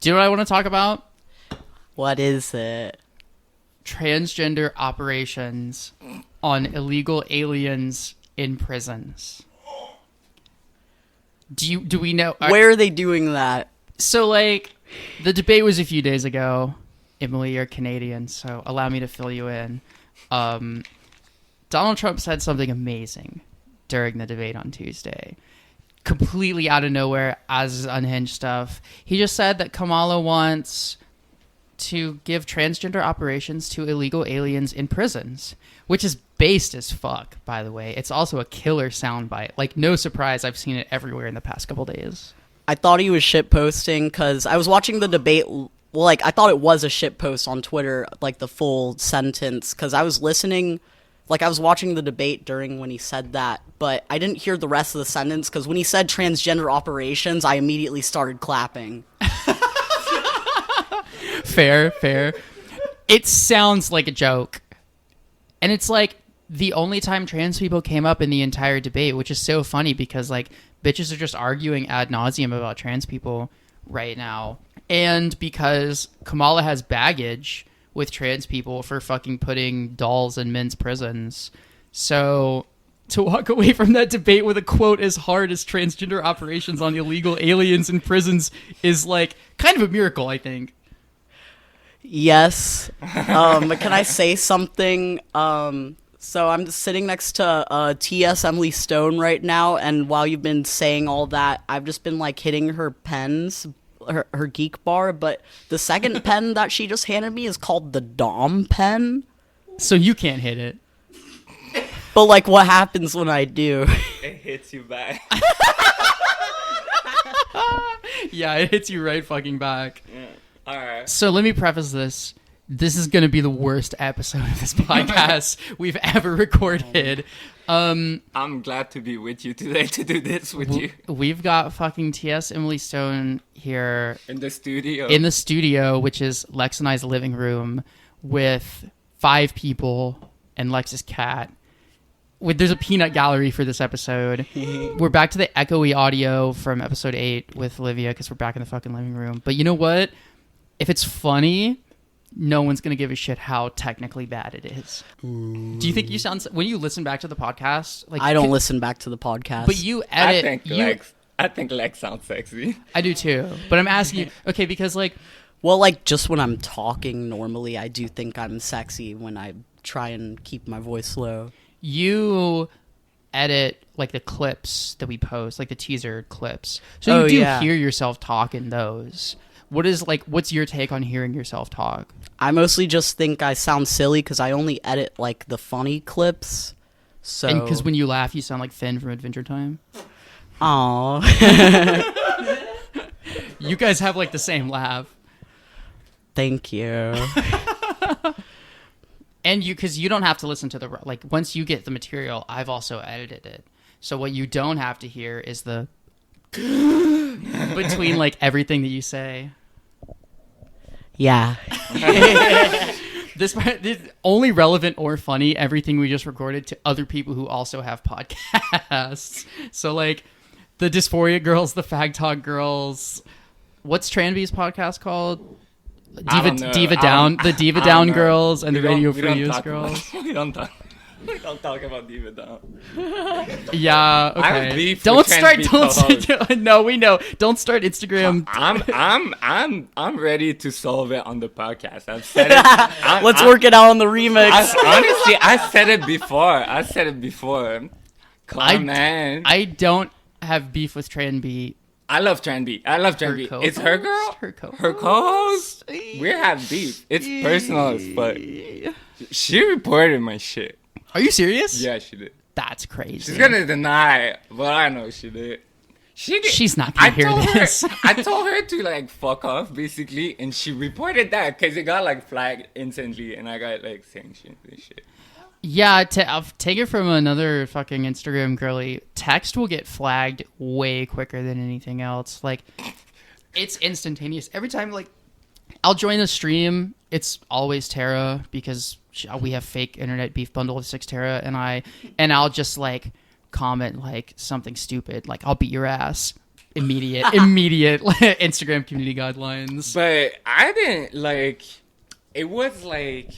Do you know what I want to talk about? What is it? Transgender operations on illegal aliens in prisons. Do we know Where are they doing that? So like the debate was a few days ago. Emily, you're Canadian, so allow me to fill you in. Donald Trump said something amazing during the debate on Tuesday. Completely out of nowhere, as is unhinged stuff. He just said that Kamala wants to give transgender operations to illegal aliens in prisons, which is based as fuck, by the way. It's also a killer soundbite. Like, no surprise, I've seen it everywhere in the past couple days. I thought he was shitposting because I was watching the debate. Well, like, I thought it was a shitpost on Twitter, like the full sentence, because I was listening. Like, I was watching the debate during when he said that, but I didn't hear the rest of the sentence, because when he said transgender operations, I immediately started clapping. Fair. It sounds like a joke. And it's like the only time trans people came up in the entire debate, which is so funny because, like, bitches are just arguing ad nauseum about trans people right now. And because Kamala has baggage with trans people for fucking putting dolls in men's prisons. So to walk away from that debate with a quote as hard as transgender operations on illegal aliens in prisons is like kind of a miracle, I think. Yes. Can I say something? So I'm sitting next to T.S. Emily Stone right now, and while you've been saying all that, I've just been like hitting her pens, her geek bar, but the second pen that she just handed me is called the Dom pen. So you can't hit it. But like, what happens when I do? It hits you back. Yeah, it hits you right fucking back. Yeah. All right. So let me preface this. This is going to be the worst episode of this podcast we've ever recorded. I'm glad to be with you today to do this with you. We've got fucking T.S. Emily Stone here. In the studio. In the studio, which is Lex and I's living room, with 5 people and Lex's cat. There's a peanut gallery for this episode. We're back to the echoey audio from episode 8 with Olivia because we're back in the fucking living room. But you know what? If it's funny, no one's going to give a shit how technically bad it is. Do you think you sound... When you listen back to the podcast... like I don't listen back to the podcast. But you edit... I think Lex sounds sexy. I do too. But I'm asking you... Okay, because like... Well, like, just when I'm talking normally, I do think I'm sexy when I try and keep my voice low. You edit like the clips that we post, like the teaser clips. So you do hear yourself talk in those. What's your take on hearing yourself talk? I mostly just think I sound silly because I only edit like the funny clips. So and because when you laugh, you sound like Finn from Adventure Time. Aww. You guys have like the same laugh. Thank you. And because you don't have to listen to the like once you get the material, I've also edited it. So what you don't have to hear is the between like everything that you say. Yeah. This only relevant or funny everything we just recorded to other people who also have podcasts. So like the Dysphoria Girls, the Fag Talk Girls. What's Tranby's podcast called? Diva Down girls and the Radio Free Use girls. We don't talk about Diva Down. Yeah, okay. I have beef don't with start. Tranby No, we know. Don't start Instagram. I'm ready to solve it on the podcast. I've said it. Let's work it out on the remix. Honestly, I said it before. Come on, man. I don't have beef with Tranby. I love Tranby. It's her girl. Her co-host. We have beef. It's personal as fuck. She reported my shit. Are you serious? Yeah, she did. That's crazy. She's gonna deny, but I know she did. She's not gonna hear this. I told her to like fuck off, basically, and she reported that because it got like flagged instantly, and I got like sanctioned and shit. Yeah, I'll take it from another fucking Instagram girly. Text will get flagged way quicker than anything else. Like, it's instantaneous. Every time, like, I'll join the stream, it's always Tara because we have fake internet beef bundle with 6 Tara, and I'll just, like, comment, like, something stupid. Like, I'll beat your ass. immediate Instagram community guidelines. But I didn't like. It was like.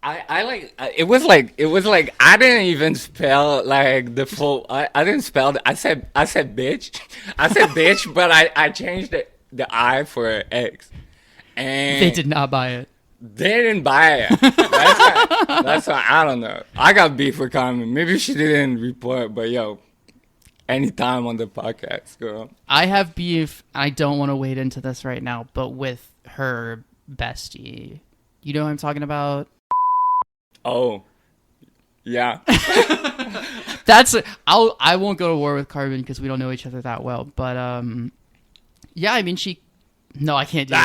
It was like I didn't even spell like the full. I didn't spell. I said bitch. I said bitch, but I changed the I for X. And they did not buy it. They didn't buy it. That's why I don't know. I got beef with Carmen. Maybe she didn't report, but yo, anytime on the podcast, girl. I have beef. I don't want to wade into this right now, but with her bestie. You know what I'm talking about? Oh, yeah. I won't go to war with Carmen because we don't know each other that well. But yeah, I mean No, I can't do this.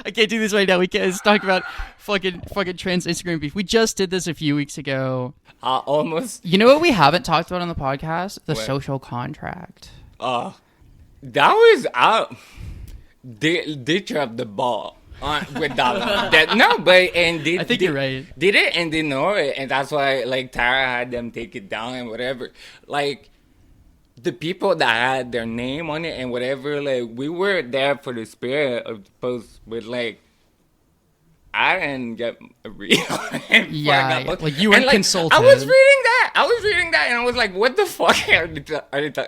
I can't do this right now. We can't. Let's talk about fucking trans Instagram beef. We just did this a few weeks ago. Almost. You know what we haven't talked about on the podcast? The What? social contract. That was out. They dropped the ball with that one. I think you're right. Did it and they know it, and that's why like Tara had them take it down and whatever. Like the people that had their name on it and whatever, like we were there for the spirit of the post, but like I didn't get a read on it. Yeah, like you weren't consulted. I was reading that, and I was like, "What the fuck are they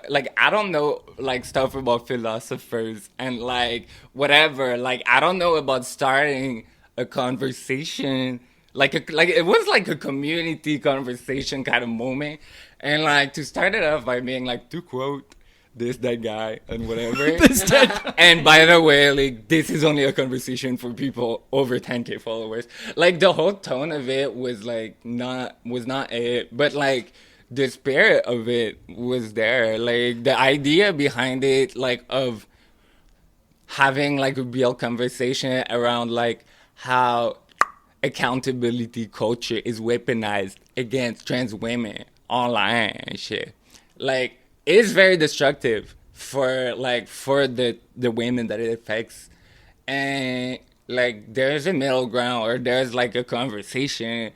like?" I don't know, like stuff about philosophers and like whatever. Like I don't know about starting a conversation. Like it was like a community conversation kind of moment, and like to start it off by being like, to quote that guy and whatever. And by the way, like this is only a conversation for people over 10K followers. Like the whole tone of it was like not it, but like the spirit of it was there. Like the idea behind it, like of having like a real conversation around like how accountability culture is weaponized against trans women online and shit. Like it's very destructive for the women that it affects, and like there's a middle ground, or there's like a conversation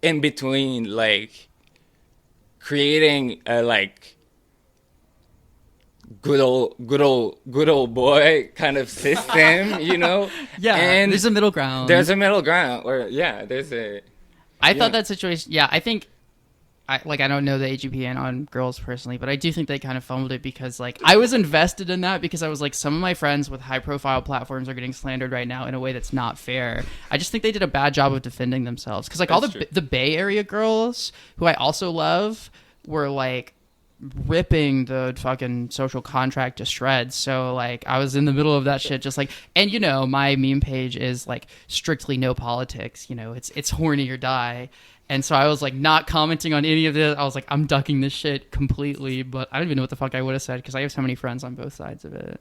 in between, like creating a like good old boy kind of system, you know? Yeah, and there's a middle ground. There's a middle ground, or yeah, there's a. I thought that situation. Yeah, I think. I don't know the AGPN on girls personally, but I do think they kind of fumbled it because like I was invested in that because I was like, some of my friends with high profile platforms are getting slandered right now in a way that's not fair. I just think they did a bad job of defending themselves because like all the Bay Area girls who I also love were like ripping the fucking social contract to shreds. So like I was in the middle of that shit just like, and you know, my meme page is like strictly no politics, you know, it's horny or die. And so I was like not commenting on any of this. I was like, I'm ducking this shit completely, but I don't even know what the fuck I would have said because I have so many friends on both sides of it.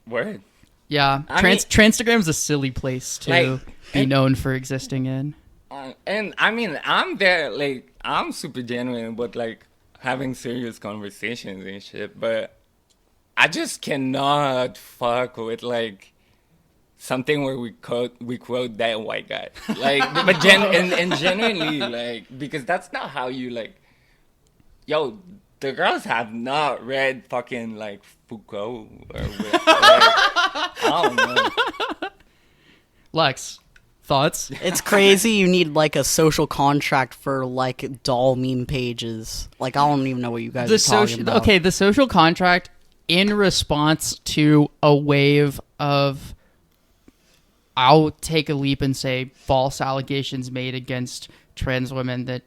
Word. Yeah. Transtagram's a silly place to be known for existing in. And I mean, I'm there, like, I'm super genuine, but like having serious conversations and shit, but I just cannot fuck with like something where we quote that white guy, like, but genuinely, like, because that's not how you like. Yo, the girls have not read fucking like Foucault or like, I don't know. Lex, thoughts? It's crazy. You need like a social contract for like doll meme pages. Like I don't even know what you guys are talking about. Okay, the social contract in response to a wave of. I'll take a leap and say false allegations made against trans women that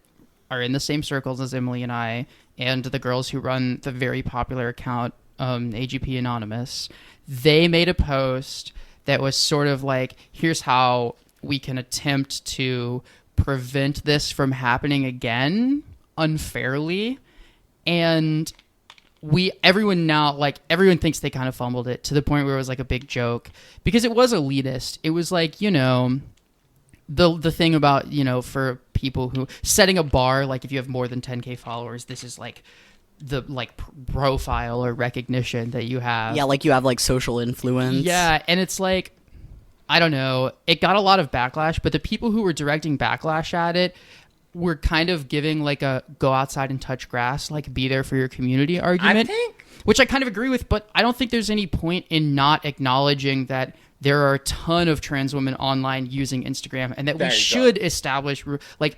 are in the same circles as Emily and I, and the girls who run the very popular account, AGP Anonymous. They made a post that was sort of like, here's how we can attempt to prevent this from happening again unfairly. And everyone thinks they kind of fumbled it to the point where it was like a big joke because it was elitist. It was like, you know, the thing about, you know, for people who setting a bar, like if you have more than 10K followers, this is like the like profile or recognition that you have. Yeah, like you have like social influence. Yeah, and it's like, I don't know, it got a lot of backlash, but the people who were directing backlash at it we're kind of giving like a go outside and touch grass, like be there for your community argument, which I kind of agree with, but I don't think there's any point in not acknowledging that there are a ton of trans women online using Instagram, and that we should establish like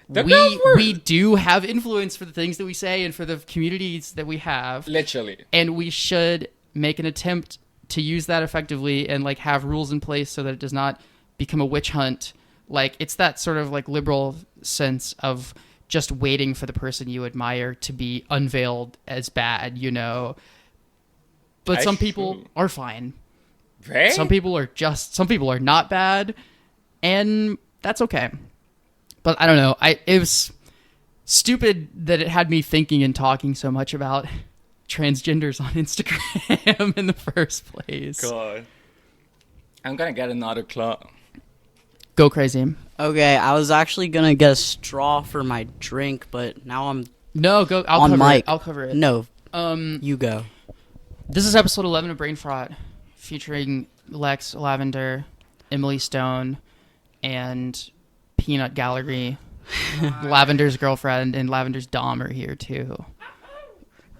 we do have influence for the things that we say and for the communities that we have, literally, and we should make an attempt to use that effectively and like have rules in place so that it does not become a witch hunt. Like, it's that sort of like liberal sense of just waiting for the person you admire to be unveiled as bad, you know. But some people are fine. Right? Some people are not bad, and that's okay. But I don't know. It was stupid that it had me thinking and talking so much about transgenders on Instagram in the first place. God. I'm gonna get another claw. Go crazy. Okay, I was actually gonna get a straw for my drink, but now I'm No, go. I'll on cover mic. it. I'll cover it. No, You go. This is episode 11 of Brain Fraud, featuring Lex, Lavender, Emily Stone, and Peanut Gallery. Lavender's girlfriend and Lavender's dom are here too.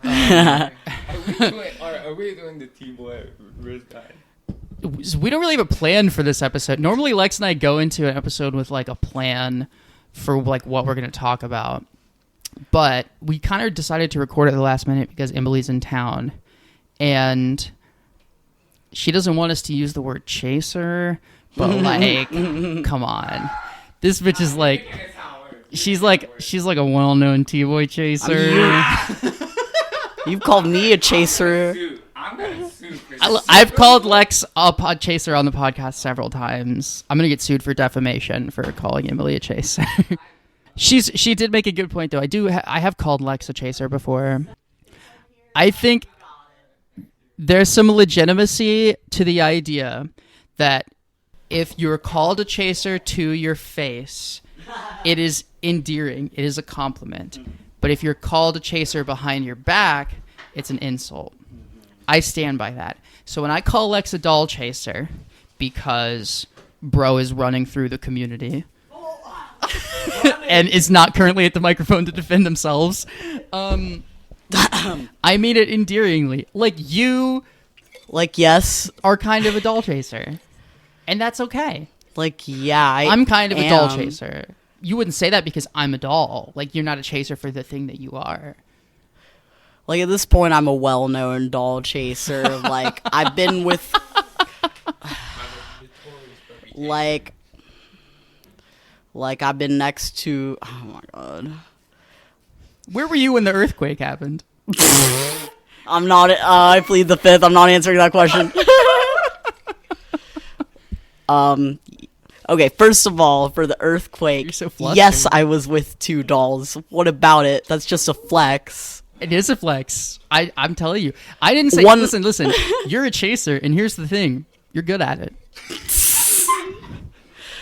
Are we doing the T-boy wrist guy? We don't really have a plan for this episode. Normally, Lex and I go into an episode with like a plan for like what we're going to talk about, but we kind of decided to record at the last minute because Emily's in town, and she doesn't want us to use the word chaser. But like, come on, this bitch is like, she's like a well-known T-boy chaser. You've called me a chaser. I'm gonna sue for I've called Lex a pod chaser on the podcast several times. I'm gonna get sued for defamation for calling Emily a chaser. She did make a good point though. I have called Lex a chaser before. I think there's some legitimacy to the idea that if you're called a chaser to your face, it is endearing. It is a compliment. But if you're called a chaser behind your back, it's an insult. I stand by that. So when I call Lex a doll chaser because bro is running through the community and is not currently at the microphone to defend themselves, I mean it endearingly. Like, you yes, are kind of a doll chaser. And that's okay. I'm kind of a doll chaser. You wouldn't say that because I'm a doll. Like, you're not a chaser for the thing that you are. Like, at this point, I'm a well-known doll chaser. Like, I've been with... like, I've been next to... Oh, my God. Where were you when the earthquake happened? I'm not... I plead the fifth. I'm not answering that question. Okay, first of all, for the earthquake, You're so flustered. yes, I was with two dolls. What about it? That's just a flex. It is a flex. I'm telling you. I didn't say... Listen. You're a chaser, and here's the thing. You're good at it.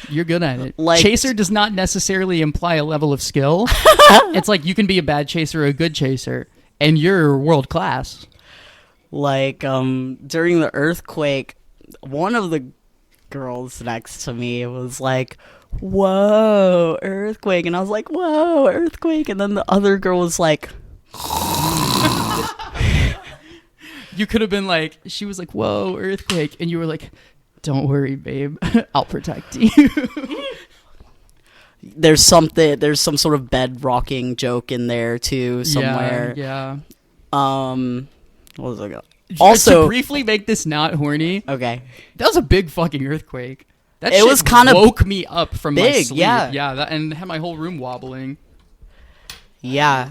You're good at it. Like, chaser does not necessarily imply a level of skill. It's like you can be a bad chaser or a good chaser, and you're world class. Like, during the earthquake, one of the girls next to me was like, whoa, earthquake. And I was like, whoa, earthquake. And then the other girl was like... You could have been like, she was like, whoa, earthquake. And you were like, don't worry, babe. I'll protect you. There's some sort of bed rocking joke in there too somewhere. Yeah. What was I got? Also, to briefly make this not horny. Okay. That was a big fucking earthquake. That it shit was kind of woke me up from big, my sleep. yeah, and had my whole room wobbling. Yeah.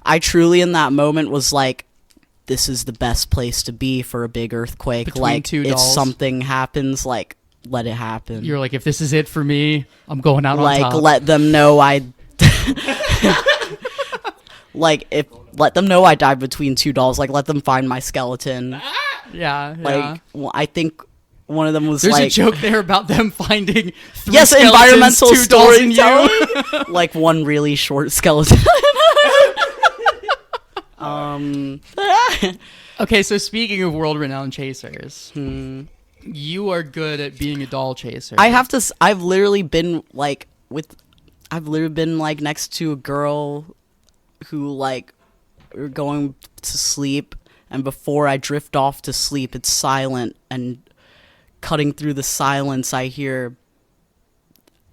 I truly in that moment was like, this is the best place to be for a big earthquake. Between like, two if dolls. Something happens, like, let it happen. You're like, if this is it for me, I'm going out on top. Like, let them know I... let them know I died between two dolls. Like, let them find my skeleton. Yeah. Like, well, I think one of them was There's like... a joke there about them finding three yes, skeletons, environmental two dolls and storytelling. you. Like, one really short skeleton. Okay, so speaking of world-renowned chasers, you are good at being a doll chaser. I've literally been, like, I've literally been like next to a girl who like we're going to sleep, and before I drift off to sleep, it's silent, and cutting through the silence, I hear,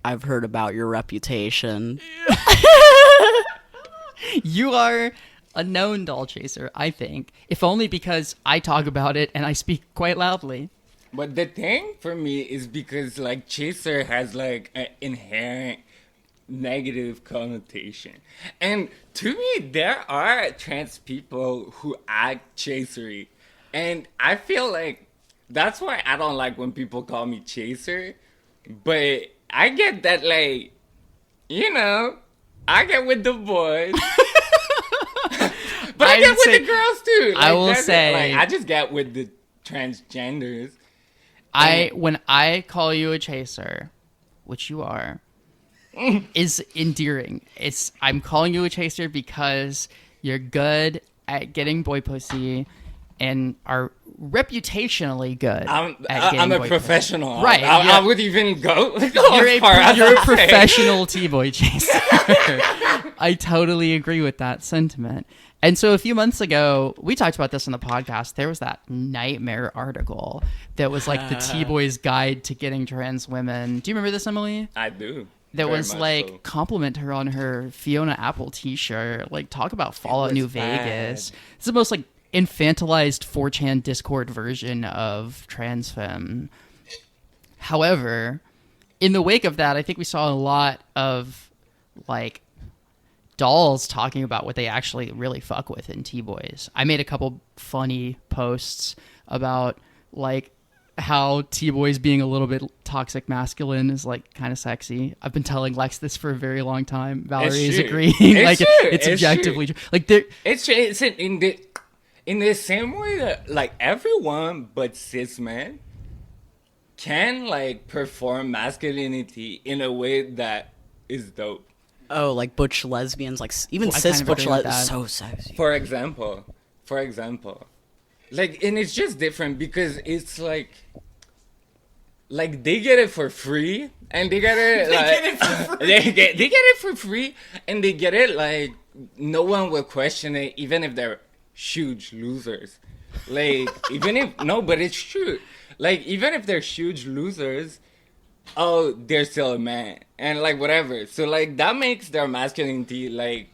"I've heard about your reputation." You are a known doll chaser, I think, if only because I talk about it and I speak quite loudly. But the thing for me is because like chaser has like an inherent negative connotation, and to me there are trans people who act chasery, and I feel like that's why I don't like when people call me chaser. But I get that, like, you know, I get with the boys. But I get with the girls too. Like, I will say, like, I just get with the transgenders. When I call you a chaser, which you are, is endearing. I'm calling you a chaser because you're good at getting boy pussy and are reputationally good at getting I'm a boy professional. Pussy. Right. I would even go You're a professional T-boy chaser. I totally agree with that sentiment. And so a few months ago, we talked about this on the podcast. There was that nightmare article that was like the T-boy's guide to getting trans women. Do you remember this, Emily? I do. That Very was much like so. compliment her on her Fiona Apple T-shirt. Like talk about Fallout was New bad. Vegas. It's the most like infantilized 4chan Discord version of trans femme. However, in the wake of that, I think we saw a lot of like dolls talking about what they actually really fuck with in T-boys. I made a couple funny posts about like how T-boys being a little bit toxic masculine is like kind of sexy. I've been telling Lex this for a very long time. Valerie is agreeing. Like true. it's objectively true. Like there, It's in the same way that like everyone but cis men can like perform masculinity in a way that is dope. Oh, like butch lesbians, like even Well, I cis kind of butch agree with lesbians, that. so sexy. For example, like, and it's just different because it's like they get it for free, and they get it like they get it for free, and they get it like no one will question it, even if they're huge losers. Like even if no, but it's true. Like even if they're huge losers, oh, they're still a man, and like whatever. So like that makes their masculinity like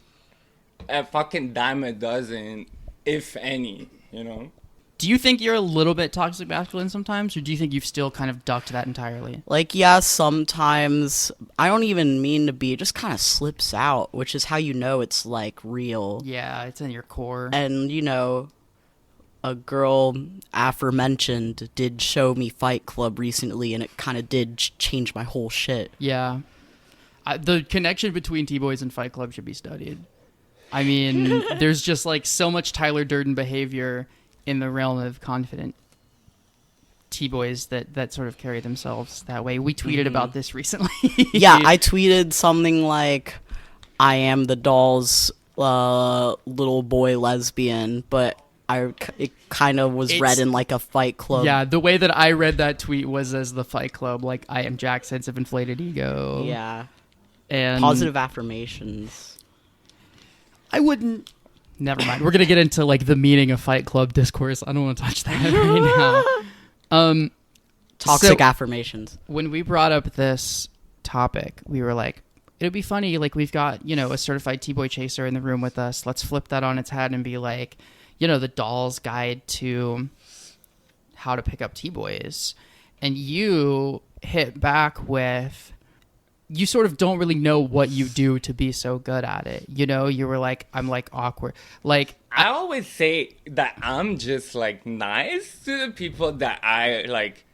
a fucking dime a dozen, if any. You know. do you think you're a little bit toxic masculine sometimes, or do you think you've still kind of ducked that entirely? Like, yeah, sometimes I don't even mean to be, it just kind of slips out, which is how you know it's like real. Yeah, it's in your core. And, you know, a girl aforementioned did show me Fight Club recently, and it kind of did change my whole shit. Yeah. The connection between T-Boys and Fight Club should be studied. I mean, there's just like so much Tyler Durden behavior in the realm of confident T-Boys that sort of carry themselves that way. We tweeted about this recently. Yeah, I tweeted something like, "I am the doll's little boy lesbian," but it kind of was read in like a Fight Club. Yeah, the way that I read that tweet was as the Fight Club, like, I am Jack's sense of inflated ego. Yeah. And Positive affirmations. I wouldn't. Never mind. We're gonna get into like the meaning of Fight Club discourse. I don't want to touch that right now. Toxic So- affirmations. When we brought up this topic, we were like, it'd be funny, like, we've got, you know, a certified T-boy chaser in the room with us. Let's flip that on its head and be like, you know, the doll's guide to how to pick up T-boys. And you hit back with, you sort of don't really know what you do to be so good at it. You know, you were like, I'm like awkward. Like, I always say that I'm just like nice to the people that I like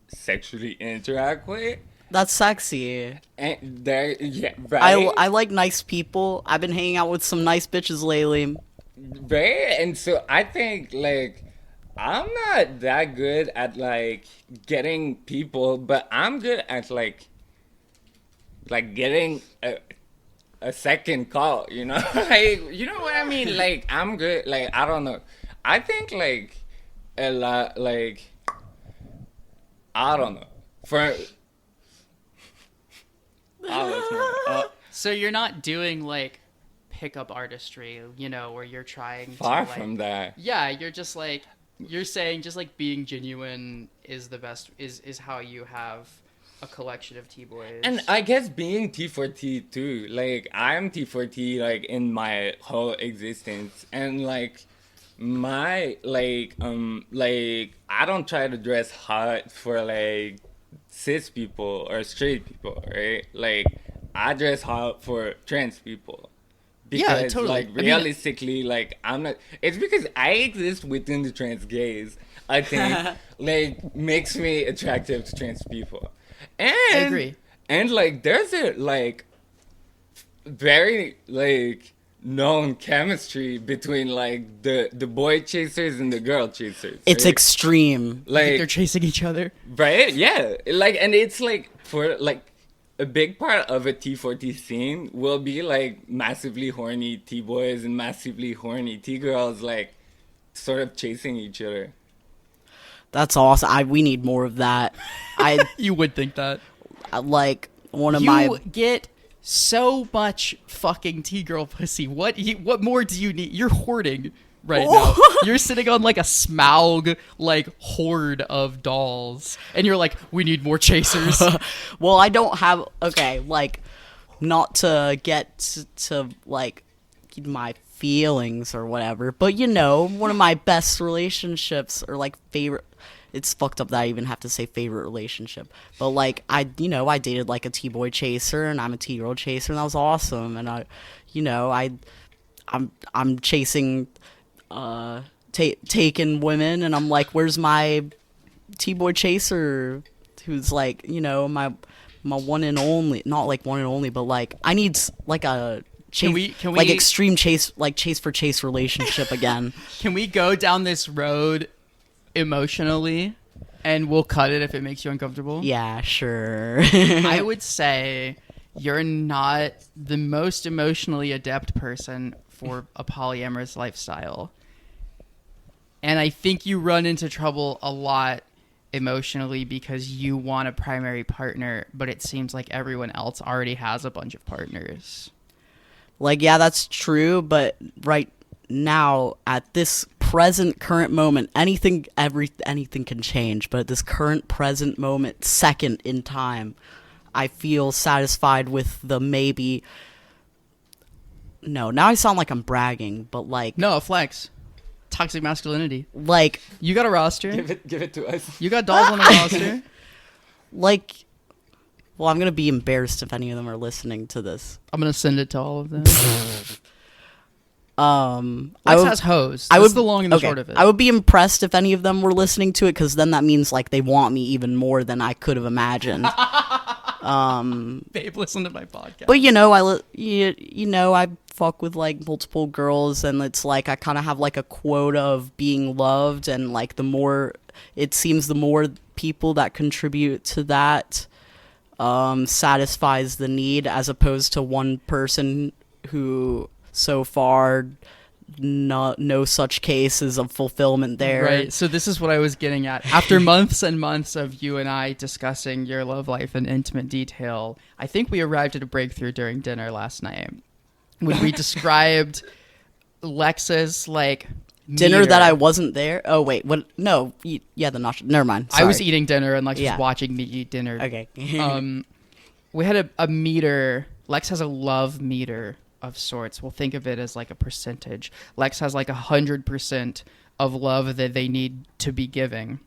sexually interact with. That's sexy. And they're, yeah, right? I like nice people. I've been hanging out with some nice bitches lately. Right? And so I think like I'm not that good at like getting people, but I'm good at like getting a second call, you know? Like, you know what I mean? Like, I'm good. Like, I don't know. I think, like, a lot, like, I don't know. For, So you're not doing like pickup artistry, where you're trying Far to from that. Yeah, you're just like you're saying just like being genuine is the best is how you have a collection of T-boys. And I guess being T4T too, like I'm T4T like in my whole existence, and like my like I don't try to dress hot for like cis people or straight people, right? Like I dress hot for trans people. Yeah, Because, totally. like, realistically, like, I'm not... It's because I exist within the trans gays, I think, like, makes me attractive to trans people. And, I agree. And, like, there's a, like, very, like, known chemistry between, like, the boy chasers and the girl chasers. It's right? extreme. They're Like, chasing each other. right? Yeah. Like, and it's, like, for, like... A big part of a T4T scene will be like massively horny T-boys and massively horny T-girls like sort of chasing each other. That's awesome. We need more of that. You would think that. Like one of You my get so much fucking T-girl pussy. What more do you need? You're hoarding right now. You're sitting on like a Smaug like horde of dolls, and you're like, we need more chasers. well, I don't have like not to get to like my feelings or whatever, but one of my best relationships or like favorite. It's fucked up that I even have to say favorite relationship, but like I dated like a T-boy chaser and I'm a T-girl chaser, and that was awesome. And I'm chasing taken women, and I'm like, where's my T-boy chaser who's like my one and only, not like one and only, but like I need like a chase, can we like extreme chase, like chase for chase relationship again. Can we go down this road emotionally, and we'll cut it if it makes you uncomfortable? Yeah, sure. I would say you're not the most emotionally adept person for a polyamorous lifestyle. And I think you run into trouble a lot emotionally because you want a primary partner, but it seems like everyone else already has a bunch of partners. Like, yeah, that's true, but right now, at this current moment, anything can change, but at this current present moment, second in time, I feel satisfied with the maybe... No, now I sound like I'm bragging, but like... No, flex. Toxic masculinity. Like... You got a roster. Give it to us. You got dolls on the roster. Like... Well, I'm going to be embarrassed if any of them are listening to this. I'm going to send it to all of them. Lex has hoes. That's the long and the short of it. I would be impressed if any of them were listening to it, because then that means like they want me even more than I could have imagined. Babe, listen to my podcast. But I fuck with like multiple girls, and it's like I kind of have like a quota of being loved, and like the more people that contribute to that satisfies the need, as opposed to one person who so far no such cases of fulfillment there. Right. So this is what I was getting at. After months and months of you and I discussing your love life in intimate detail, I think we arrived at a breakthrough during dinner last night when we described Lex's like dinner meter. that I wasn't there. Oh wait, what? No, yeah, the nacho. Never mind. Sorry. I was eating dinner and Lex Yeah. was watching me eat dinner. Okay. We had a meter. Lex has a love meter of sorts. We'll think of it as like a percentage. Lex has like 100% of love that they need to be giving.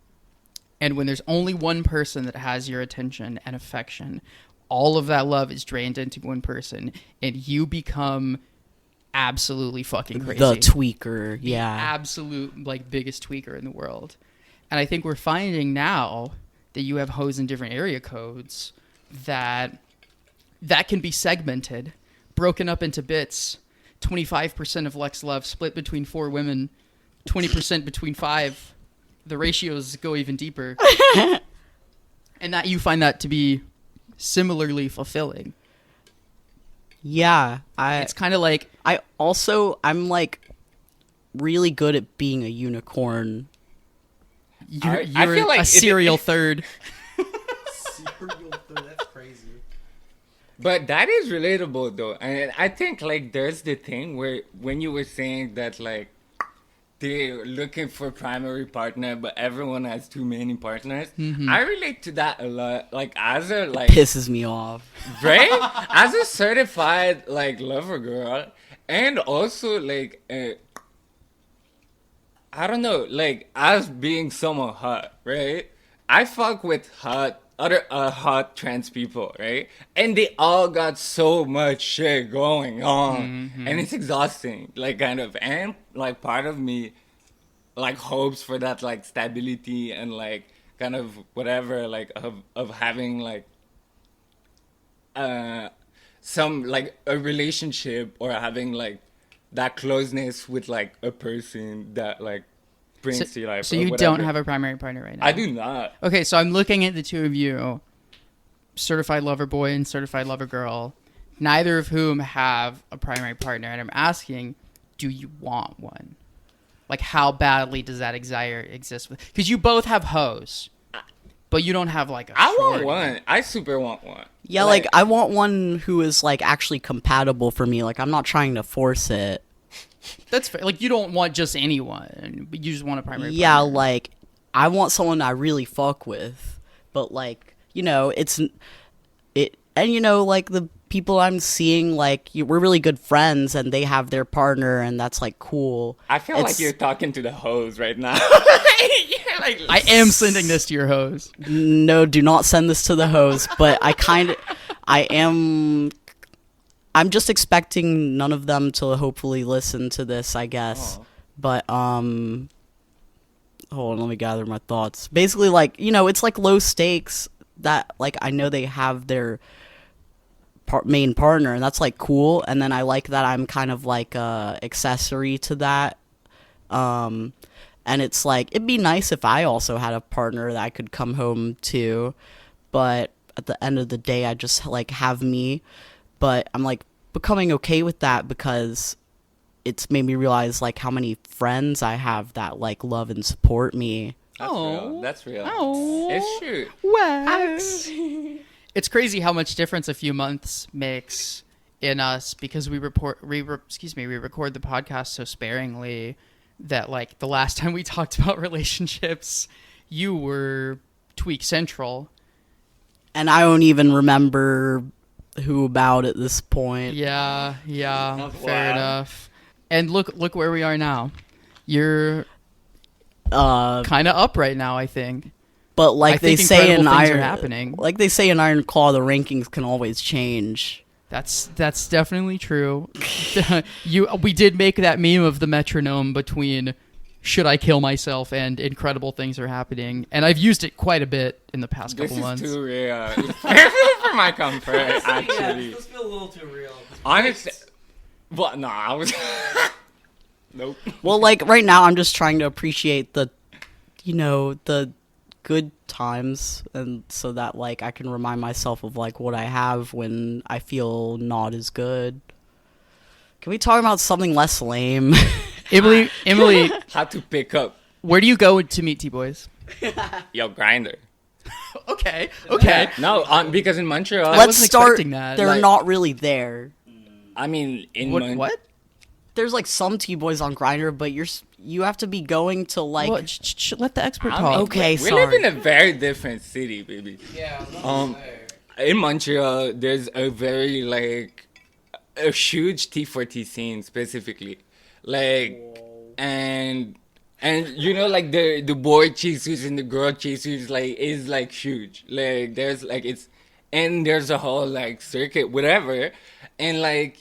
And when there's only one person that has your attention and affection, all of that love is drained into one person, and you become absolutely fucking crazy. The tweaker, The yeah. absolute like biggest tweaker in the world. And I think we're finding now that you have hoes in different area codes that can be segmented, broken up into bits. 25% of Lex love split between 4 women, 20% between 5. The ratios go even deeper. And that you find that to be similarly fulfilling. Yeah, It's kind of like I'm like really good at being a unicorn. you're I feel like a serial third. Serial third, that's crazy. But that is relatable though, and I think like there's the thing where when you were saying that like they're looking for primary partner, but everyone has too many partners. I relate to that a lot. Like as a like Pisses me off. right as a certified like lover girl, and also like I don't know, like as being someone hot, right? I fuck with other hot trans people, right? And they all got so much shit going on, and it's exhausting, like kind of. And like part of me, like hopes for that like stability and like kind of whatever, like of having like some like a relationship or having like that closeness with like a person that like brings to your life. So or you whatever. don't have a primary partner right now? I do not. Okay, so I'm looking at the two of you, certified lover boy and certified lover girl, neither of whom have a primary partner, and I'm asking, do you want one? Like, how badly does that desire exist? Because you both have hoes, but you don't have like a I want shorty. one. I super want one. Yeah, like I want one who is like actually compatible for me. Like I'm not trying to force it. That's fair. Like, you don't want just anyone, but you just want a primary Yeah, partner. like I want someone I really fuck with, but like it's it, and like the people I'm seeing, like we're really good friends, and they have their partner, and that's like cool. I feel like you're talking to the hoes right now. You're like, I am sending this to your hoes. No, do not send this to the host. But I'm just expecting none of them to hopefully listen to this, I guess. Oh. But hold on, let me gather my thoughts. Basically, like it's like low stakes that like I know they have their main partner, and that's like cool. And then I like that I'm kind of like a accessory to that. And it's like it'd be nice if I also had a partner that I could come home to, but at the end of the day, I just like have me. But I'm like becoming okay with that because it's made me realize like how many friends I have that like love and support me. That's real. That's real. Oh, It's true. Wax. It's crazy how much difference a few months makes in us because we record the podcast so sparingly that like the last time we talked about relationships, you were Tweak Central. And I don't even remember who about at this point. Yeah, Wow. fair enough. And look where we are now. You're kind of up right now, I think. But like I they think say in incredible things are Iron, happening. like they say in Iron Claw, the rankings can always change. That's definitely true. We did make that meme of the metronome between should I kill myself and incredible things are happening, and I've used it quite a bit in the past couple months. This is too real. For my comfort, actually. This feels a little too real. Honestly, well, no, I was. Nope. Well, like right now, I'm just trying to appreciate the good times, and so that like I can remind myself of like what I have when I feel not as good. Can we talk about something less lame? Emily, How to pick up where do you go to meet T-boys? your grinder? Okay. No, because in Montreal, Let's- Let's wasn't start. expecting that. They're Like- not really there. I mean, in What? There's like some T-boys on Grindr, but you have to be going to like. Well, let the expert I talk. mean, Okay, we sorry. live in a very different city, baby. Yeah. In Montreal, there's a very like a huge T4T scene specifically, like, and like the boy chasers and the girl chasers like is like huge. Like there's like and there's a whole like circuit, whatever, and like.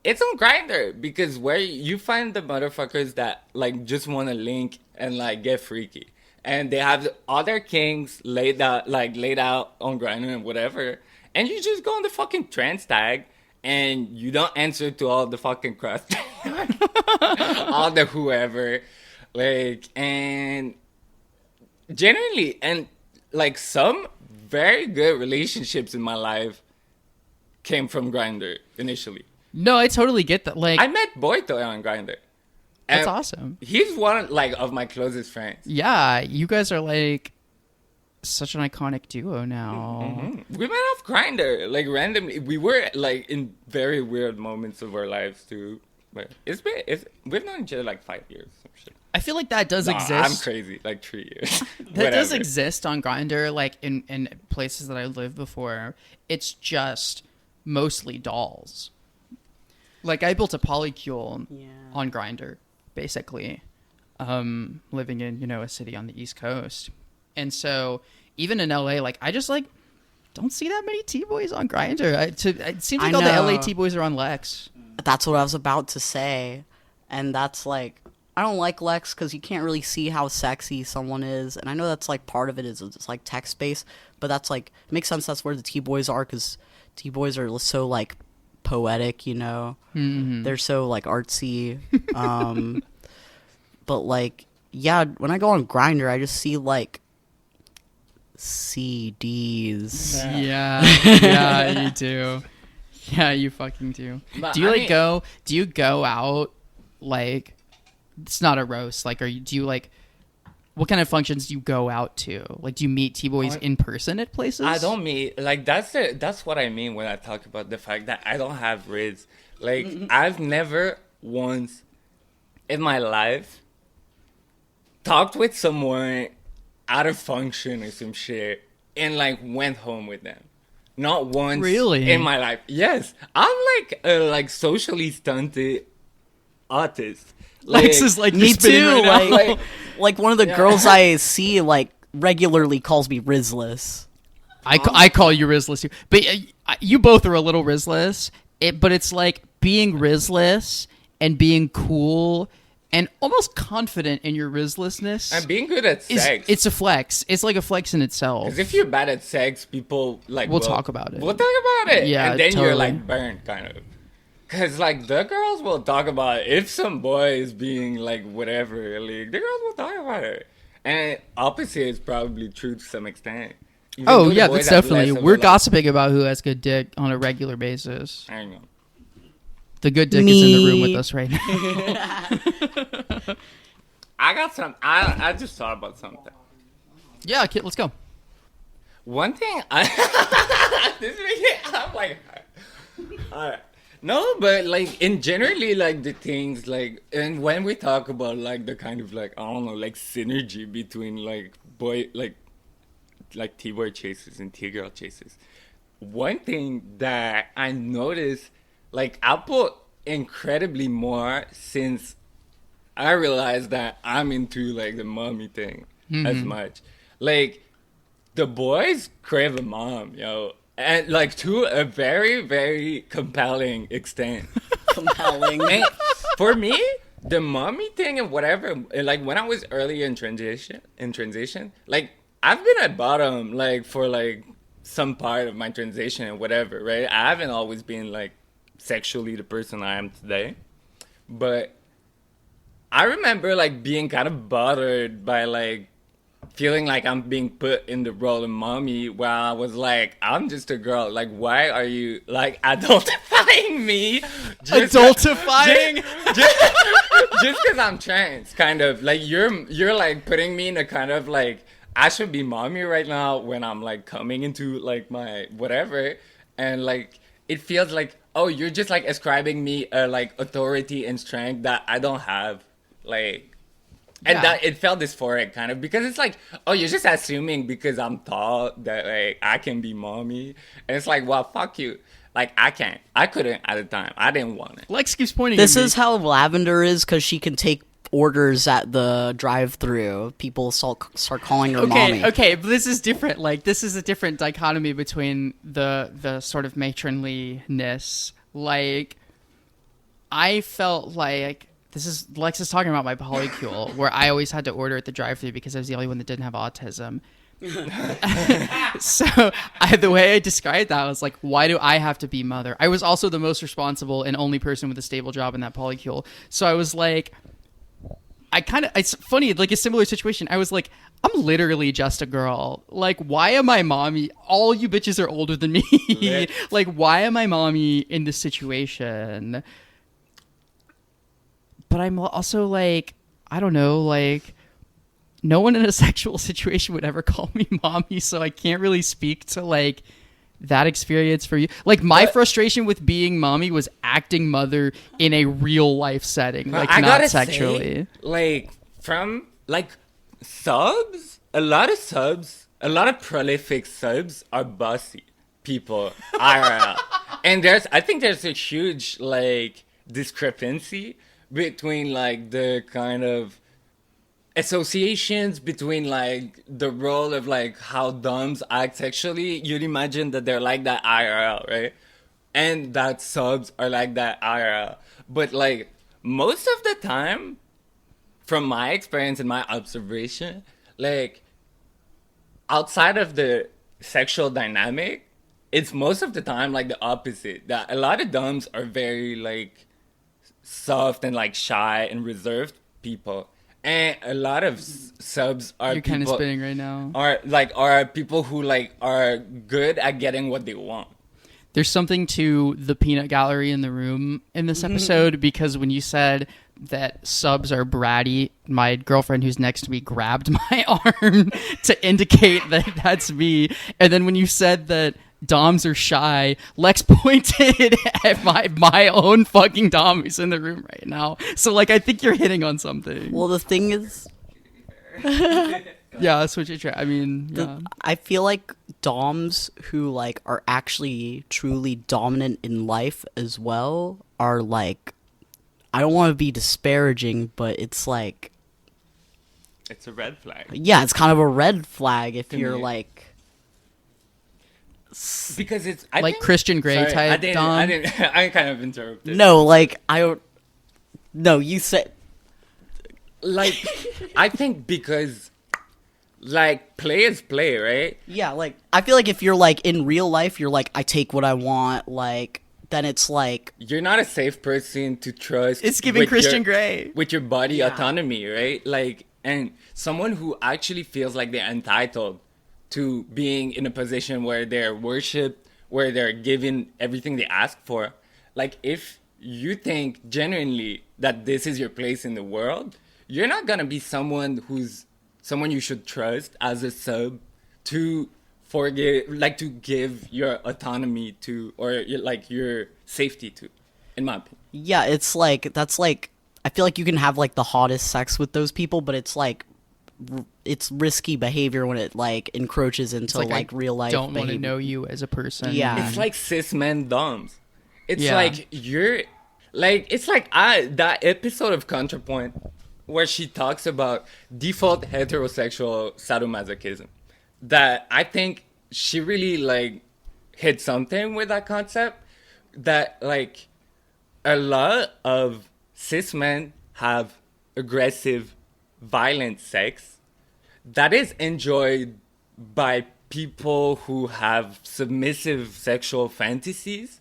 It's on Grindr because where you find the motherfuckers that like just want to link and like get freaky, and they have all their kinks laid out on Grindr and whatever, and you just go on the fucking trans tag and you don't answer to all the fucking crust, all the whoever, like, and generally, and like some very good relationships in my life came from Grindr initially. No, I totally get that. Like, I met Boytoy on Grindr. that's awesome. He's one like of my closest friends. Yeah, you guys are like such an iconic duo now. We met off Grindr, like randomly. We were like in very weird moments of our lives too. But we've known each other like 5 years. Some shit. I feel like that does exist. I'm crazy, like 3 years. That does exist on Grindr, like in places that I lived before. It's just mostly dolls. Like I built a polycule on Grindr, basically, living in a city on the East Coast, and so even in LA, like I just like don't see that many T-boys on Grindr. It seems like all the LA T-boys are on Lex. That's what I was about to say, and that's like I don't like Lex because you can't really see how sexy someone is, and I know that's like part of it is it's like text based, but that's like it makes sense. That's where the T-boys are because T-boys are so like poetic, They're so like artsy, but like when I go on Grindr, I just see like CDs. Yeah, you do. Yeah, you fucking do. But Do you go out like? It's not a roast. Like, do you like? What kind of functions do you go out to? Like, do you meet T-boys in person at places? I don't meet like that's what I mean when I talk about the fact that I don't have Riz. Like I've never once in my life talked with someone at a function or some shit and like went home with them. Not once really in my life. Yes, I'm like a like socially stunted artist. Lex is like me too. Right like one of the girls I see like regularly calls me Rizless. I call you Rizless too, but you both are a little Rizless. But it's like being Rizless and being cool and almost confident in your Rizlessness. And being good at sex. It's a flex. It's like a flex in itself. Because if you're bad at sex, people like we'll talk about it. We'll talk about it. Yeah, and then totally. you're like burned, kind of. Because like the girls will talk about it. If some boy is being like whatever, like the girls will talk about it. And opposite is probably true to some extent. Even though the yeah, boys that's have definitely. less of We're a, gossiping about who has good dick on a regular basis. I know. The good dick is in the room with us right now. I got some. I just thought about something. Yeah, kid, let's go. One thing I'm like, all right. No, but like in generally like the things like, and when we talk about like the kind of like I don't know like synergy between like boy like T-boy chases and T-girl chases. One thing that I noticed, like I put incredibly more since I realized that I'm into like the mommy thing as much. Like the boys crave a mom, yo. And like to a very, very compelling extent. Compelling. And for me, the mommy thing and whatever, like when I was early in transition, like I've been at bottom like for like some part of my transition and whatever, right? I haven't always been like sexually the person I am today. But I remember like being kind of bothered by like feeling like I'm being put in the role of mommy while I was like, I'm just a girl. Like, why are you like adultifying me? Adultifying? Just because I'm trans, kind of. Like, you're like putting me in a kind of like, I should be mommy right now when I'm like coming into like my whatever. And like, it feels like, oh, you're just like ascribing me a like authority and strength that I don't have. Like, and that it felt dysphoric kind of because it's like, oh, you're just assuming because I'm tall that like I can be mommy. And it's like, well, fuck you. Like I couldn't at the time. I didn't want it. Lex keeps pointing This at me. is how Lavender is because she can take orders at the drive-thru. People start calling her mommy. Okay, but this is different. Like this is a different dichotomy between the sort of matronliness. Like I felt like this is Lex is talking about my polycule where I always had to order at the drive-thru because I was the only one that didn't have autism. So the way I described that was like, why do I have to be mother? I was also the most responsible and only person with a stable job in that polycule. So I was like, it's funny, like a similar situation. I was like, I'm literally just a girl. Like, why am I mommy? All you bitches are older than me. Like, why am I mommy in this situation? But I'm also like, I don't know, like no one in a sexual situation would ever call me mommy, so I can't really speak to like that experience for you. Like my frustration with being mommy was acting mother in a real life setting, like I not gotta sexually. say, like from like subs, a lot of prolific subs are bossy people IRL, and I think there's a huge like discrepancy between like the kind of associations between like the role of like how doms act sexually. You'd imagine that they're like that IRL, right? And that subs are like that IRL. But like most of the time, from my experience and my observation, like outside of the sexual dynamic, it's most of the time like the opposite. That a lot of doms are very like soft and like shy and reserved people. And a lot of subs are You're kind of spinning right now. Are people who like are good at getting what they want. There's something to the peanut gallery in the room in this episode, because when you said that subs are bratty, my girlfriend who's next to me grabbed my arm to indicate that that's me. And then when you said that doms are shy, Lex pointed at my own fucking dom who's in the room right now. So like I think you're hitting on something. Well, the thing is, Yeah, that's what you're trying. I mean, yeah. I feel like doms who like are actually truly dominant in life as well are like, I don't want to be disparaging, but it's like, It's a red flag. yeah, it's kind of a red flag if To you're me. like, Because it's Like Christian Grey type dom? I kind of interrupted. no, like I don't. No, you said Like I think because like play is play, right? yeah. Like I feel like if you're like in real life, you're like I take what I want. Like then it's like You're not a safe person to trust. It's giving with Christian your- Grey. with your body Yeah. autonomy, right? Like, and someone who actually feels like they're entitled to being in a position where they're worshipped, where they're given everything they ask for. Like, if you think genuinely that this is your place in the world, you're not gonna be someone you should trust as a sub to to give your autonomy to, or like your safety to, in my opinion. yeah. It's like that's like I feel like you can have like the hottest sex with those people, but it's like it's risky behavior when it like encroaches into like, I real life. don't want to behavior. know you as a person. Yeah. It's like cis men doms. It's Yeah. like you're like it's like that episode of Contrapoint where she talks about default heterosexual sadomasochism. That I think she really like hit something with that concept. That like a lot of cis men have aggressive, violent sex that is enjoyed by people who have submissive sexual fantasies.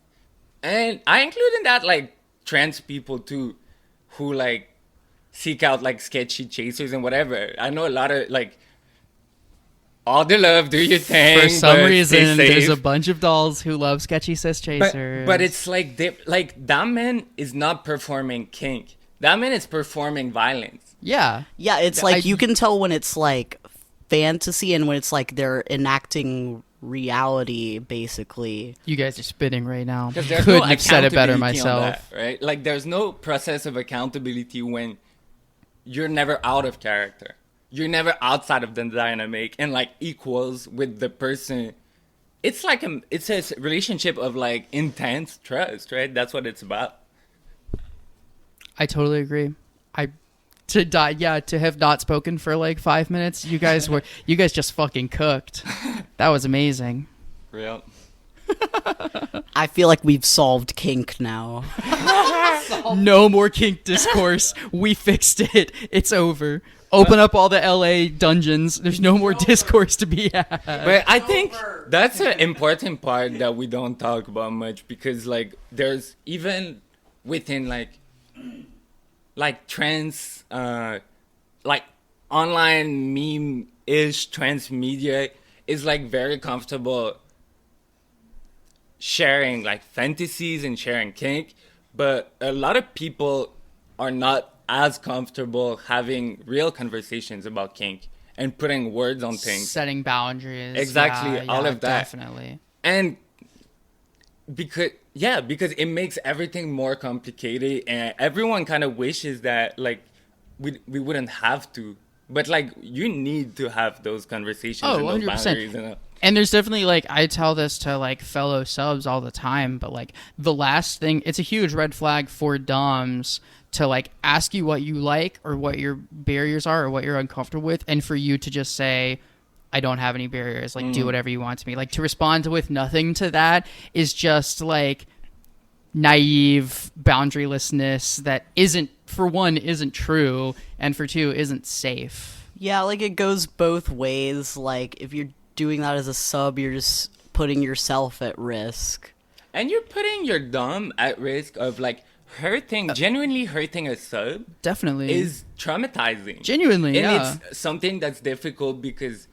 And I include in that like trans people too, who like seek out like sketchy chasers and whatever. I know a lot of like all the love, do your thing. For some but stay reason, there's safe. a bunch of dolls who love sketchy cis chasers. But it's like that man is not performing kink. That man is performing violence. yeah. Yeah, it's like I- you can tell when it's like fantasy and when it's like they're enacting reality, basically. You guys are spitting right now. Because there's Couldn't no have said it better accountability on myself. that, right? Like there's no process of accountability when you're never out of character. You're never outside of the dynamic and like equals with the person. It's like it's a relationship of like intense trust, right? That's what it's about. I totally agree. To have not spoken for like 5 minutes. You guys just fucking cooked. That was amazing. Real. I feel like we've solved kink now. No more kink discourse. We fixed it. It's over. Open up all the LA dungeons. There's no more discourse to be had. But I think that's an important part that we don't talk about much, because like there's even within like trans like online meme-ish trans media is like very comfortable sharing like fantasies and sharing kink, but a lot of people are not as comfortable having real conversations about kink. and putting words on things. Setting boundaries. Exactly, all of that. Definitely. And because it makes everything more complicated, and everyone kind of wishes that like we wouldn't have to, but like you need to have those conversations Oh, and those 100%. boundaries. And, And there's definitely like, I tell this to like fellow subs all the time, but like the last thing, it's a huge red flag for doms to like ask you what you like or what your barriers are or what you're uncomfortable with, and for you to just say, I don't have any barriers, like do whatever you want to me. Like to respond with nothing to that is just like naive boundarylessness that isn't, for one, isn't true, and for two, isn't safe. Yeah, like it goes both ways. Like if you're doing that as a sub, you're just putting yourself at risk. And you're putting your dom at risk of like genuinely hurting a sub. Definitely. Is traumatizing. Genuinely, and yeah. it's something that's difficult because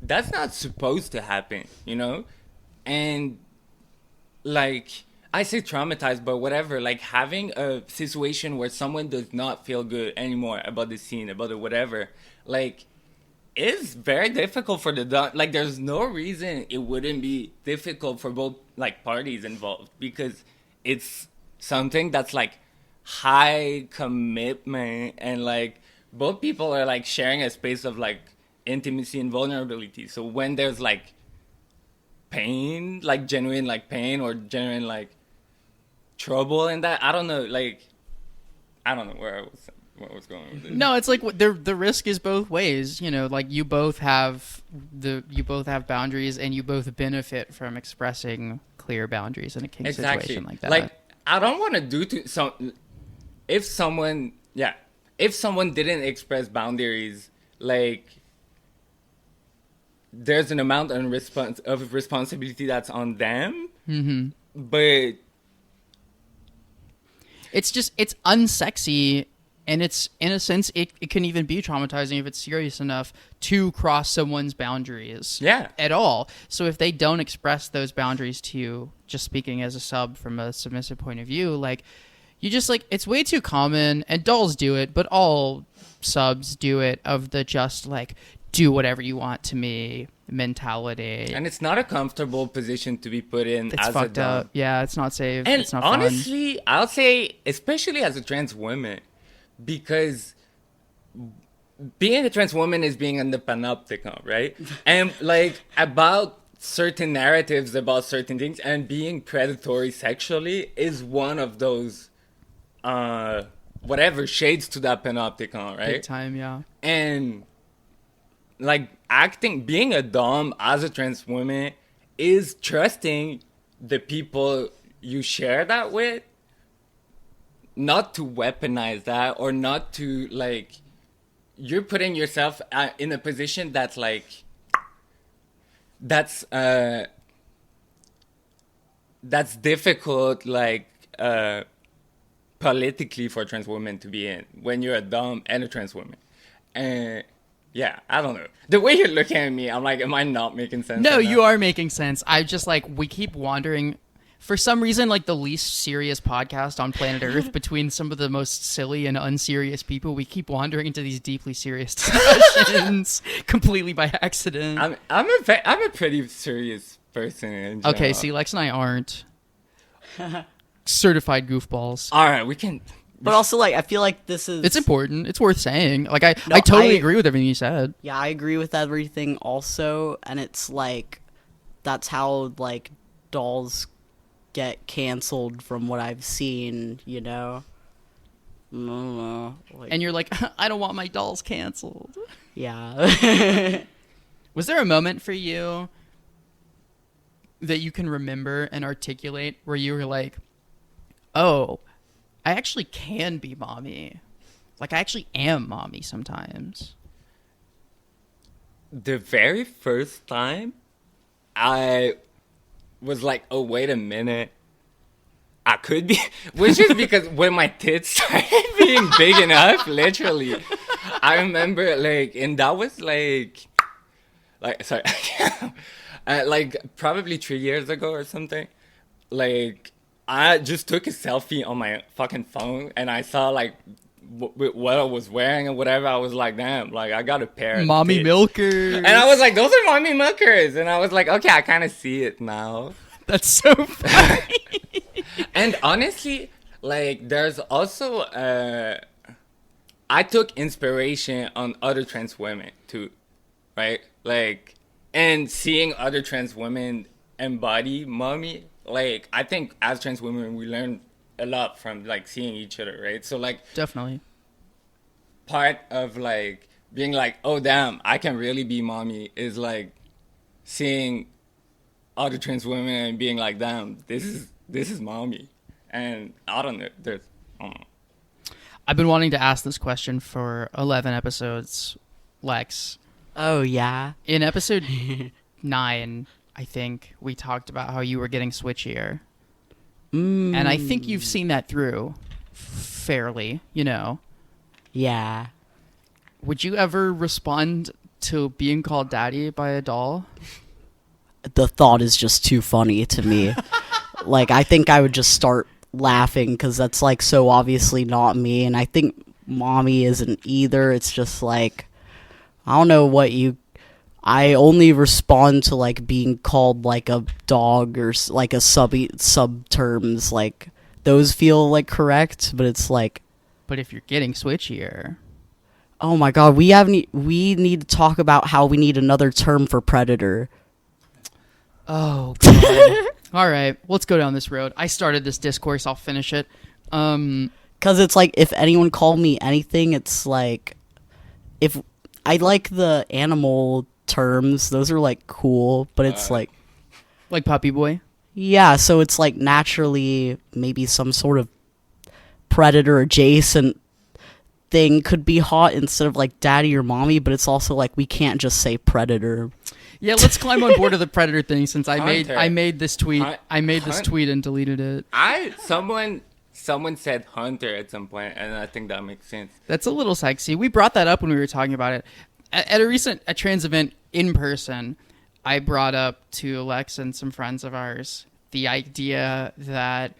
that's not supposed to happen, you know? And like, I say traumatized, but whatever, like having a situation where someone does not feel good anymore about the scene, about the whatever, like, is very difficult for the like there's no reason it wouldn't be difficult for both like parties involved, because it's something that's like high commitment, and like both people are like sharing a space of like intimacy and vulnerability. So when there's like pain, like genuine like pain or genuine like trouble in that, I don't know where I was going with it. No, it's like the risk is both ways. You know, like you both have boundaries, and you both benefit from expressing clear boundaries in a kink situation like that. Like I don't want to do to some. If someone didn't express boundaries, like there's an amount of responsibility that's on them. Mm-hmm. But it's unsexy. And it's, in a sense, it can even be traumatizing if it's serious enough to cross someone's boundaries. Yeah. At all. So if they don't express those boundaries to you, just speaking as a sub from a submissive point of view, like, you just, like, it's way too common, and dolls do it, but all subs do it, of the just, like, do whatever you want to me mentality. And it's not a comfortable position to be put in. It's as fucked a dom. up. Yeah, it's not safe. And it's not honestly, fun. I'll say, especially as a trans woman, because being a trans woman is being in the panopticon, right? And like about certain narratives about certain things, and being predatory sexually is one of those whatever shades to that panopticon, right? Big time, yeah. And like being a dom as a trans woman is trusting the people you share that with, not to weaponize that, or not to like, you're putting yourself in a position that's like, that's difficult, like politically for trans women to be in, when you're a dom and a trans woman. And yeah, I don't know. The way you're looking at me, I'm like, am I not making sense? No, you are making sense. I just like, we keep wandering. For some reason, like the least serious podcast on planet Earth, between some of the most silly and unserious people, we keep wandering into these deeply serious discussions completely by accident. I'm a pretty serious person in general. Okay, see, Lex and I aren't certified goofballs. All right, we can. But also, like, I feel like this is... It's important. It's worth saying. Like, I totally agree with everything you said. Yeah, I agree with everything also, and it's like, that's how, like, dolls get canceled from what I've seen, you know? I don't know. Like, And you're like, I don't want my dolls canceled. yeah. Was there a moment for you that you can remember and articulate where you were like, oh, I actually can be mommy. Like, I actually am mommy sometimes. The very first time, I was like, oh, wait a minute. I could be, which is because when my tits started being big enough, literally, I remember like, and that was like sorry, like probably 3 years ago or something. Like, I just took a selfie on my fucking phone, and I saw like with what I was wearing and whatever, I was like, damn, like I got a pair of Mommy tits. milkers. And I was like, those are mommy milkers. And I was like, okay, I kind of see it now. That's so funny. And honestly, like there's also I took inspiration on other trans women too, right? Like, and seeing other trans women embody mommy, like I think as trans women we learn a lot from like seeing each other, right? So like Definitely. part of like being like, oh damn, I can really be mommy is like seeing other trans women and being like, damn, this is mommy. And I don't know, I don't know. I've been wanting to ask this question for 11 episodes, Lex. Oh yeah. In episode 9, I think, we talked about how you were getting switchier. And I think you've seen that through fairly, you know. Yeah. Would you ever respond to being called daddy by a doll? The thought is just too funny to me. Like, I think I would just start laughing because that's like so obviously not me, and I think mommy isn't either. It's just like, I don't know what you. I only respond to like being called like a dog or like a sub terms, like those feel like correct, but it's like, But if you're getting switchier, oh my god, we need to talk about how we need another term for predator. oh god. All right, let's go down this road. I started this discourse. I'll finish it. Because it's like, if anyone called me anything, it's like, if I like the animal terms, those are like cool, but it's like, Like puppy boy. yeah, so it's like naturally maybe some sort of predator adjacent thing could be hot instead of like daddy or mommy, but it's also like we can't just say predator. Yeah, let's climb on board of the predator thing since I Hunter. made this tweet. I made this Hunt- tweet and deleted it. Someone said hunter at some point, and I think that makes sense. That's a little sexy. We brought that up when we were talking about it. At a recent trans event in person, I brought up to Lex and some friends of ours the idea that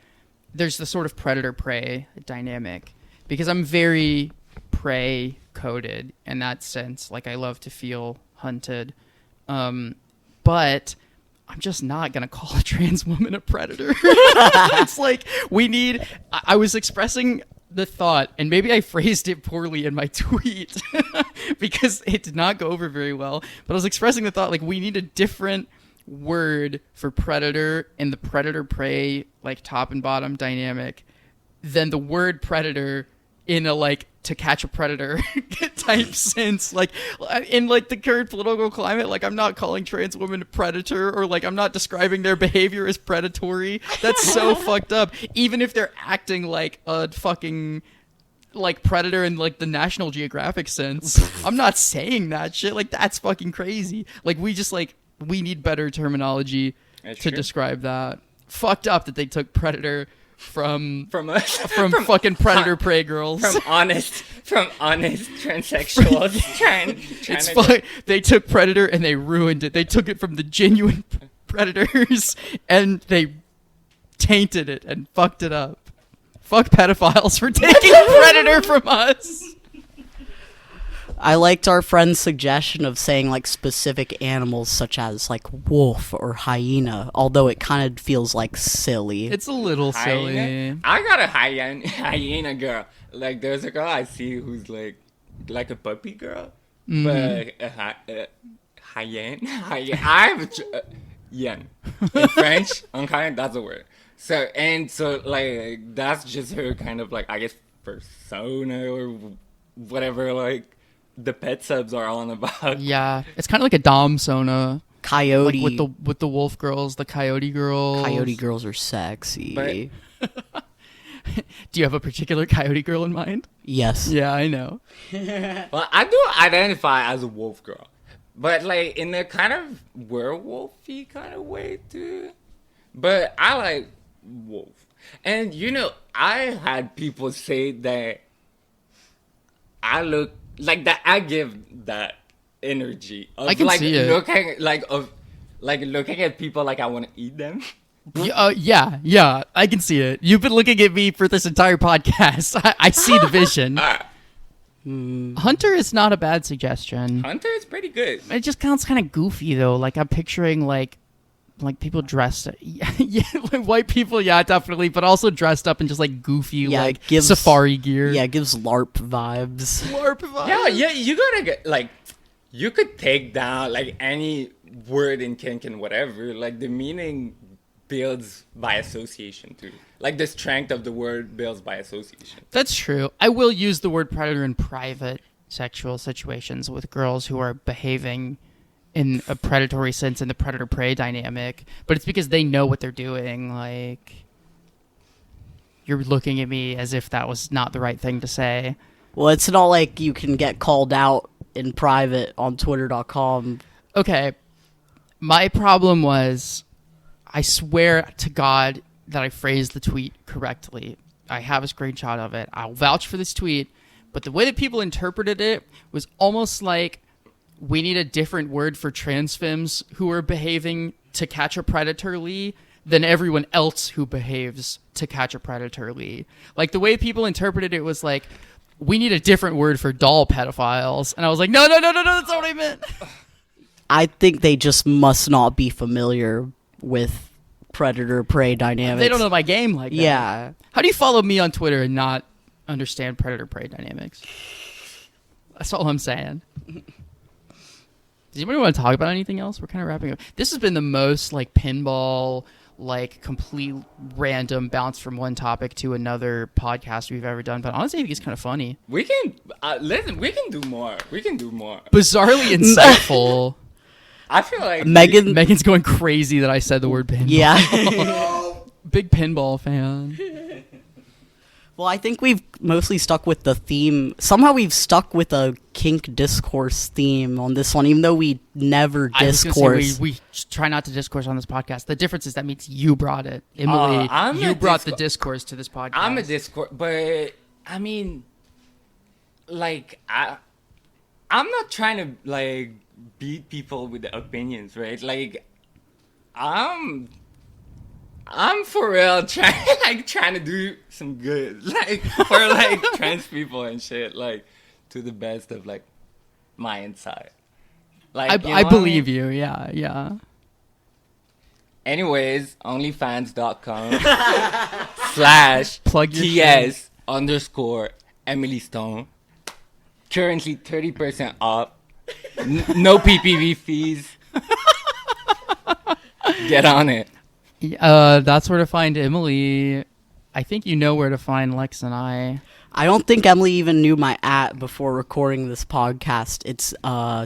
there's the sort of predator-prey dynamic. Because I'm very prey-coded in that sense. Like, I love to feel hunted. But I'm just not going to call a trans woman a predator. It's like, I was expressing the thought, and maybe I phrased it poorly in my tweet because it did not go over very well, but I was expressing the thought, like, we need a different word for predator in the predator-prey, like, top and bottom dynamic than the word predator in a, like, to catch a predator type sense. Like, in like the current political climate, like, I'm not calling trans women a predator, or like I'm not describing their behavior as predatory. That's so fucked up. Even if they're acting like a fucking like predator in like the National Geographic sense, I'm not saying that shit. Like, that's fucking crazy. Like, we need better terminology to describe that. Fucked up that they took predator from fucking predator prey girls, from honest transsexuals trying they took predator and they ruined it. They took it from the genuine predators and they tainted it and fucked it up. Fuck pedophiles for taking predator from us. I liked our friend's suggestion of saying like specific animals such as like wolf or hyena, although it kind of feels like silly. It's a little silly. I got a hyena girl. Like, there's a girl I see who's like a puppy girl, but hyena. I have yen in French. Okay, that's a word. So like that's just her kind of like, I guess, persona or whatever. Like, the pet subs are on about. Yeah, it's kind of like a dom sona. Coyote, like with the wolf girls, the coyote girls. Coyote girls are sexy. But, do you have a particular coyote girl in mind? Yes. Yeah, I know. well, I do identify as a wolf girl, but like in a kind of werewolfy kind of way too. But I like wolf, and you know, I had people say that I look like that. I give that energy of I can like see it. looking at people like I want to eat them. Yeah, I can see it. You've been looking at me for this entire podcast. I see the vision. Hunter is not a bad suggestion. Hunter is pretty good. It just sounds kind of goofy though. Like I'm picturing like people dressed, yeah, like white people, yeah, definitely, but also dressed up in just like goofy, like safari gear. Yeah, it gives LARP vibes. LARP vibes. Yeah, you gotta get like, you could take down like any word in kink and whatever. Like the meaning builds by association too. Like the strength of the word builds by association. That's true. I will use the word predator in private sexual situations with girls who are behaving in a predatory sense in the predator-prey dynamic, but it's because they know what they're doing. Like, you're looking at me as if that was not the right thing to say. Well, it's not like you can get called out in private on Twitter.com. Okay. My problem was, I swear to God that I phrased the tweet correctly. I have a screenshot of it. I'll vouch for this tweet, but the way that people interpreted it was almost like, we need a different word for trans femmes who are behaving to catch a predatorly than everyone else who behaves to catch a predatorly. Like, the way people interpreted it was like, we need a different word for doll pedophiles. And I was like, no, that's not what I meant. I think they just must not be familiar with predator-prey dynamics. They don't know my game like that. Yeah. How do you follow me on Twitter and not understand predator-prey dynamics? That's all I'm saying. Does anybody want to talk about anything else? We're kind of wrapping up. This has been the most like pinball, like complete random bounce from one topic to another podcast we've ever done. But honestly, I think it's kind of funny. We can listen. We can do more. Bizarrely insightful. I feel like Megan's going crazy that I said the word pinball. Yeah. Big pinball fan. Well, I think we've mostly stuck with the theme. Somehow we've stuck with a kink discourse theme on this one, even though we never discourse. We try not to discourse on this podcast. The difference is that means you brought it. Emily, you brought the discourse to this podcast. I'm a discourse, but I mean, like, I'm not trying to, like, beat people with the opinions, right? Like, I'm for real trying to do some good, like, for like trans people and shit, like, to the best of like my insight. Like, I believe you, yeah. Anyways, onlyfans.com/ plug your TS _ Emily Stone. Currently 30% off. No PPV fees. Get on it. That's where to find Emily. I think you know where to find Lex and I. I don't think Emily even knew my @ before recording this podcast. It's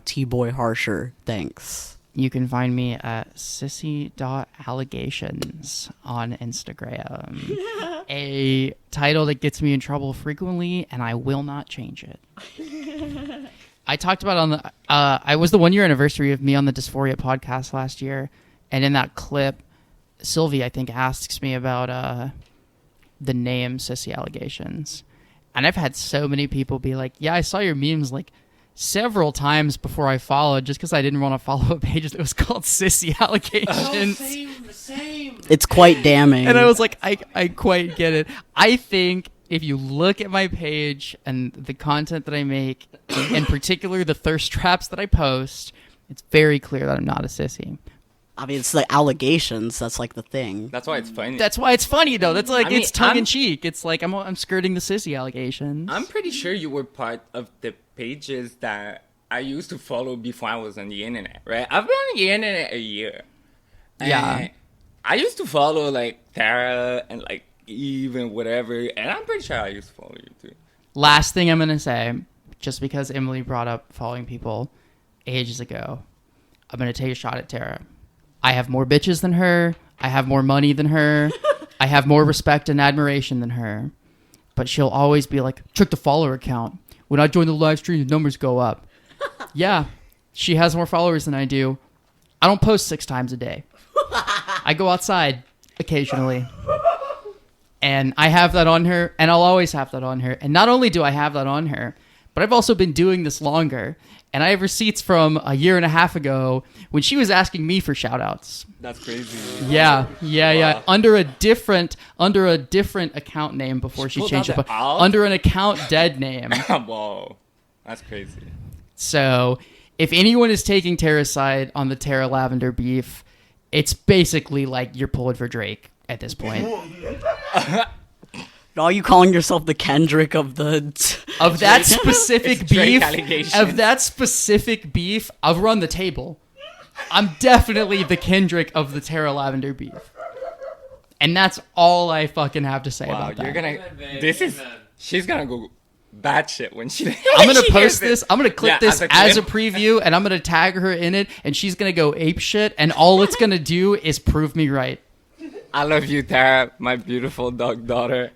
T-Boy Harsher. Thanks. You can find me at sissy.allegations on Instagram. A title that gets me in trouble frequently, and I will not change it. I talked about on the I was the 1-year anniversary of me on the Dysphoria podcast last year, and in that clip, Sylvie, I think, asks me about the name Sissy Allegations. And I've had so many people be like, yeah, I saw your memes like several times before I followed, just because I didn't want to follow a page that was called Sissy Allegations. Same. It's quite damning. And I was like, I quite get it. I think if you look at my page and the content that I make, in particular the thirst traps that I post, it's very clear that I'm not a sissy. I mean, it's the allegations. That's like the thing. That's why it's funny. That's why it's funny, though. That's like, it's tongue in cheek. It's like I'm skirting the sissy allegations. I'm pretty sure you were part of the pages that I used to follow before I was on the internet, right? I've been on the internet a year. Yeah. I used to follow like Tara and like Eve and whatever, and I'm pretty sure I used to follow you too. Last thing I'm gonna say, just because Emily brought up following people ages ago, I'm gonna take a shot at Tara. I have more bitches than her. I have more money than her. I have more respect and admiration than her. But she'll always be like, check the follower count. When I join the live stream, the numbers go up. Yeah, she has more followers than I do. I don't post 6 times a day. I go outside occasionally. And I have that on her, and I'll always have that on her. And not only do I have that on her, but but I've also been doing this longer. And I have receipts from a year and a half ago when she was asking me for shout outs. That's crazy. Yeah. Under a different account name before she pulled changed out it. the out? Under an account dead name. Whoa. That's crazy. So if anyone is taking Tara's side on the Tara Lavender beef, it's basically like you're pulling for Drake at this point. Are you calling yourself the Kendrick of the... Of that specific It's Drake beef, allegations. of that specific beef, I'll run the table. I'm definitely the Kendrick of the Tara Lavender beef. And that's all I fucking have to say Wow, about that. you're gonna. She's gonna go batshit when she. I'm gonna she hears post it. this. I'm gonna clip Yeah, this as a clip. preview, and I'm gonna tag her in it, and she's gonna go ape shit, and all it's gonna do is prove me right. I love you, Tara, my beautiful dog daughter.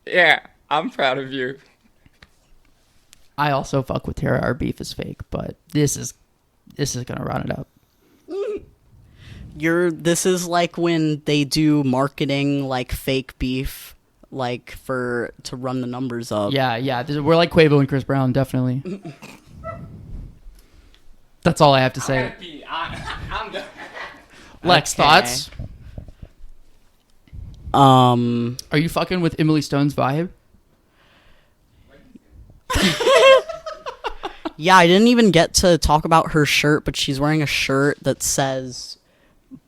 Yeah, I'm proud of you. I also fuck with Tara. Our beef is fake, but this is gonna run it up. This is like when they do marketing like fake beef, like to run the numbers up. Yeah. We're like Quavo and Chris Brown, definitely. That's all I have to say. I'm done. Lex, Okay. thoughts? Are you fucking with Emily Stone's vibe? Yeah, I didn't even get to talk about her shirt, but she's wearing a shirt that says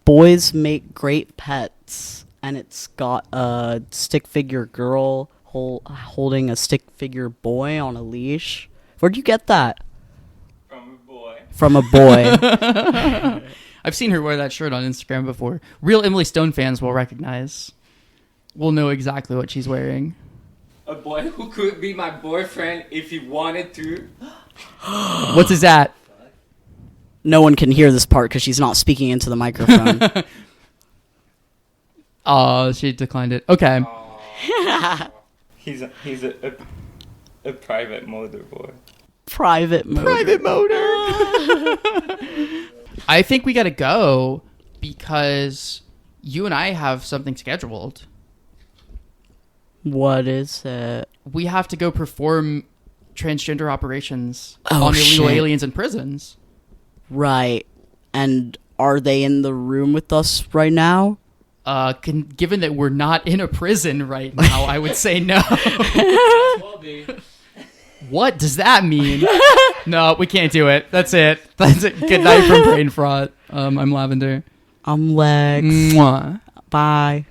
"Boys make great pets," and it's got a stick figure girl holding a stick figure boy on a leash. Where'd you get that? From a boy. From a boy. I've seen her wear that shirt on Instagram before. Real Emily Stone fans will recognize. Will know exactly what she's wearing. A boy who could be my boyfriend if he wanted to. What's his at? No one can hear this part because she's not speaking into the microphone. Oh, she declined it. Okay. He's a private motor boy. Private motor. Private motor. I think we gotta go because you and I have something scheduled. What is it? We have to go perform transgender operations Oh, on illegal shit. aliens in prisons. Right. And are they in the room with us right now? Given that we're not in a prison right now, I would say no. What does that mean? No, we can't do it. That's it. That's it. Good night from Brain Fraud. I'm Lavender. I'm Lex. Mwah. Bye.